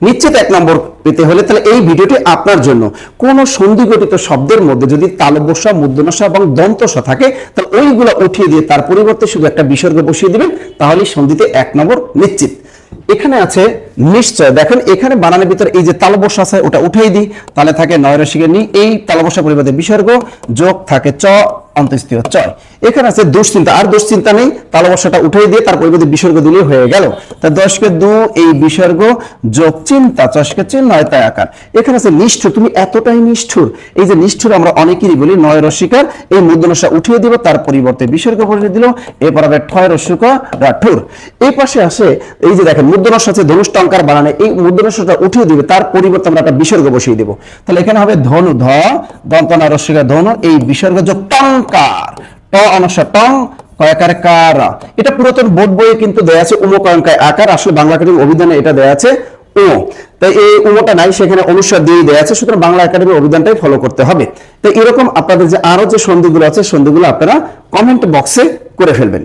নিশ্চিত 1 নম্বর পেতে হলে তাহলে এই ভিডিওটি আপনার জন্য। কোন সন্ধি গঠিত শব্দের মধ্যে যদি তালব্য স, মূর্ধন্য ষ এবং দন্ত স থাকে তাহলে ওইগুলো উঠিয়ে দিয়ে তার পরিবর্তে শুধু একটা বিসর্গ বসিয়ে দিবেন, তাহলে সন্ধিতে 1 নম্বর নিশ্চিত। এখানে আছে নিশ্চয়, দেখেন এখানে বানানের ভিতরে এই যে তালব্য স আছে ওটা উঠিয়ে দিই, তাহলে থাকে নয় রসিকের নি, এই তালব্য স পরিবর্তে বিসর্গ, যোগ থাকে চ অন্তস্থীয় চয়। এখানে আছে দুশ্চিন্তা, আর দুশ্চিন্তা নেই, তালব্য সটা উঠিয়ে দিয়ে তার পরিবর্তে বিসর্গ দিলে হয়ে গেল। তা 10 কে 2 এই বিসর্গ যোগ চিন্তা, 10 কে 4 9 তাই আকার। এখানে আছে নিষ্ঠুর, তুমি এতটাই নিষ্ঠুর, এই যে নিষ্ঠুর আমরা অনেকেরই বলি, নয় রসিকার এই মূর্ধন্য ষ উঠিয়ে দিব তার পরিবর্তে বিসর্গ বসিয়ে দিল, এরপর হবে ঠয় রস্যক রাঠুর। এই পাশে আসে এই যে দেখেন মূর্ধন্য ষ আছে ধনুষ টঙ্কার বানানে, এই মূর্ধন্য শটা উঠিয়ে দিবে তার পরিবর্তে আমরা একটা বিসর্গ বসিয়ে দেব, তাহলে এখানে হবে ধনু ধ দন্ত না রস্যিকা ধনু এই বিসর্গ যোগ টঙ্কার ট অনস্বর টং কয়াকার কার। এটা পুরাতন বোর্ড বইয়ে কিন্তু দেয়া আছে উমকয়ঙ্কায় আকার, আসলে বাংলা একাডেমি অভিধানে এটা দেয়া আছে ও, তাই এই উমটা নাই, সেখানে অনুস্বার দিয়ে দেয়া আছে, সুতরাং বাংলা একাডেমির অভিধানটাই ফলো করতে হবে। তাই এরকম আপনাদের যে আরো যে সন্ধিগুলো আছে সন্ধিগুলো আপনারা কমেন্ট বক্সে করে ফেলবেন।